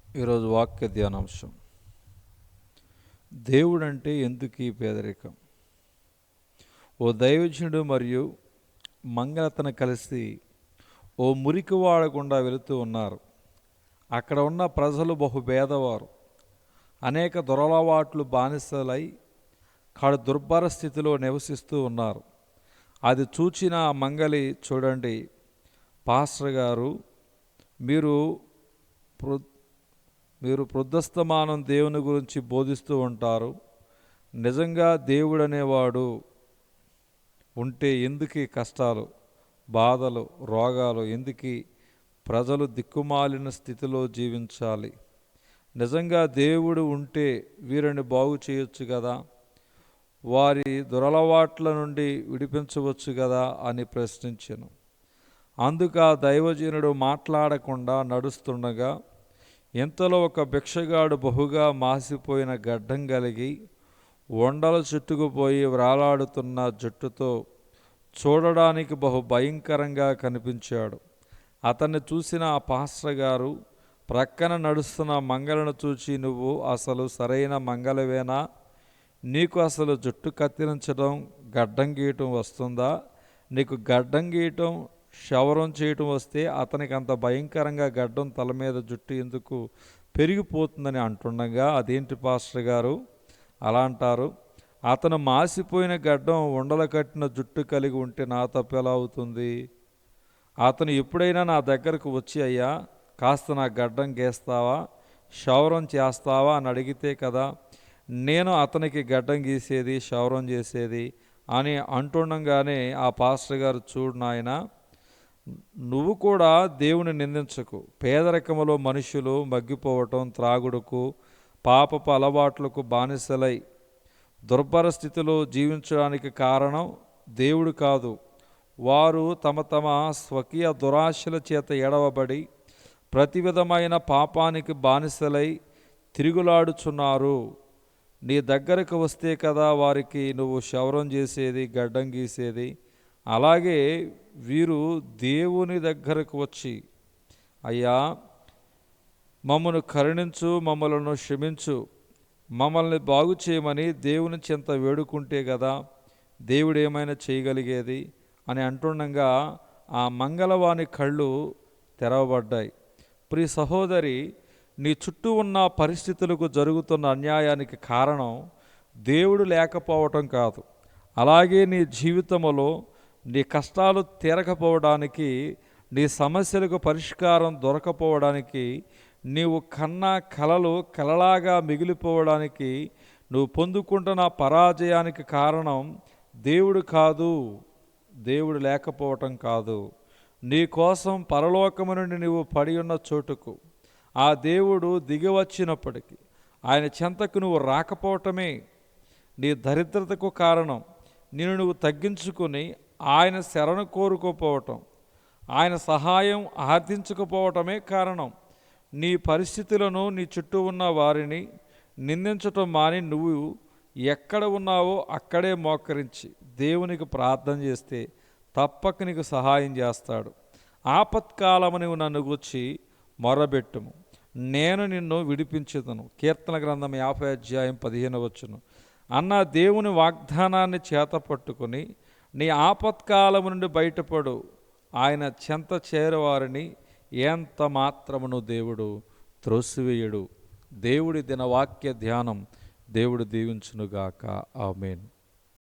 ఈరోజు వాక్య ధ్యానాంశం. దేవుడంటే ఎందుకు ఈ పేదరికం? ఓ దైవజనుడు మరియు మంగళతను కలిసి ఓ మురికి వాడకుండా వెళుతూ ఉన్నారు. అక్కడ ఉన్న ప్రజలు బహుభేదవారు, అనేక దురలవాట్లు బానిసలై కడు దుర్భర స్థితిలో నివసిస్తూ ఉన్నారు. అది చూచిన ఆ మంగలి, చూడండి పాస్టర్ గారు, మీరు మీరు ప్రొద్దస్తమానం దేవుని గురించి బోధిస్తూ ఉంటారు. నిజంగా దేవుడు అనేవాడు ఉంటే ఎందుకు కష్టాలు, బాధలు, రోగాలు? ఎందుకు ప్రజలు దిక్కుమాలిన స్థితిలో జీవించాలి? నిజంగా దేవుడు ఉంటే వీరిని బాగు చేయొచ్చు కదా, వారి దురలవాట్ల నుండి విడిపించవచ్చు కదా అని ప్రశ్నించాను. అందుకు ఆ దైవజనుడు మాట్లాడకుండా నడుస్తుండగా ఇంతలో ఒక భిక్షగాడు బహుగా మాసిపోయిన గడ్డం కలిగి వండలు చుట్టుకుపోయి వ్రాలాడుతున్న జుట్టుతో చూడడానికి బహు భయంకరంగా కనిపించాడు. అతన్ని చూసిన ఆ పాస్టర్ గారు ప్రక్కన నడుస్తున్న మంగళను చూచి, నువ్వు అసలు సరైన మంగళవేనా? నీకు అసలు జుట్టు కత్తిరించడం, గడ్డం గీయటం వస్తుందా? నీకు గడ్డం గీయటం, క్షవరం చేయటం వస్తే అతనికి అంత భయంకరంగా గడ్డం తల మీద జుట్టు ఎందుకు పెరిగిపోతుందని అంటుండగా, అదేంటి పాస్టర్ గారు అలా అంటారు? అతను మాసిపోయిన గడ్డం, ఉండలు కట్టిన జుట్టు కలిగి ఉంటే నా తప్పు ఎలా అవుతుంది? అతను ఎప్పుడైనా నా దగ్గరకు వచ్చి, అయ్యా కాస్త నా గడ్డం గీస్తావా, క్షవరం చేస్తావా అని అడిగితే కదా నేను అతనికి గడ్డం గీసేది, క్షవరం చేసేది అని అంటుండగానే ఆ పాస్టర్ గారు, చూడు నాయన, నువ్వు కూడా దేవుని నిందించకు. పేదరికములో మనుషులు మగ్గిపోవటం, త్రాగుడుకు, పాపపు అలవాట్లకు బానిసలై దుర్భర స్థితిలో జీవించడానికి కారణం దేవుడు కాదు. వారు తమ తమ స్వకీయ దురాశల చేత ఎడవబడి ప్రతి విధమైన పాపానికి బానిసలై తిరుగులాడుచున్నారు. నీ దగ్గరకు వస్తే కదా వారికి నువ్వు క్షవరం చేసేది, గడ్డం గీసేది. అలాగే వీరు దేవుని దగ్గరకు వచ్చి, అయ్యా మమ్మను కరుణించు, మమ్మలను క్షమించు, మమ్మల్ని బాగు చేయమని దేవుని చెంత వేడుకుంటే కదా దేవుడు ఏమైనా చేయగలిగేది అని అంటుండగా ఆ మంగళవాణి కళ్ళు తెరవబడ్డాయి. ప్రియ సహోదరి, నీ చుట్టూ ఉన్న పరిస్థితులకు జరుగుతున్న అన్యాయానికి కారణం దేవుడు లేకపోవటం కాదు. అలాగే నీ జీవితంలో నీ కష్టాలు తీరకపోవడానికి, నీ సమస్యలకు పరిష్కారం దొరకపోవడానికి, నీవు కన్న కలలు కలలాగా మిగిలిపోవడానికి, నువ్వు పొందుకుంటున్న పరాజయానికి కారణం దేవుడు కాదు, దేవుడు లేకపోవటం కాదు. నీ కోసం పరలోకము నుండి నీవు పడి ఉన్న చోటుకు ఆ దేవుడు దిగి వచ్చినప్పటికీ ఆయన చెంతకు నువ్వు రాకపోవటమే నీ దరిద్రతకు కారణం. నిన్ను నువ్వు తగ్గించుకొని ఆయన శరణు కోరుకోపోవటం, ఆయన సహాయం ఆర్థించకపోవటమే కారణం. నీ పరిస్థితులను, నీ చుట్టూ ఉన్న వారిని నిందించటం మాని నువ్వు ఎక్కడ ఉన్నావో అక్కడే మోకరించి దేవునికి ప్రార్థన చేస్తే తప్పక నీకు సహాయం చేస్తాడు. ఆపత్కాలము నువ్వు నన్ను గూర్చి మొరబెట్టుము, నేను నిన్ను విడిపించుదును. కీర్తన గ్రంథం 50:15 అన్న దేవుని వాగ్దానాన్ని చేత పట్టుకుని నీ ఆపత్కాలము నుండి బయటపడు. ఆయన చెంత చేరువారిని ఎంత మాత్రమును దేవుడు త్రోసివేయడు. దేవుడి దినవాక్య ధ్యానం దేవుడు దీవించునుగాక. ఆమేన్.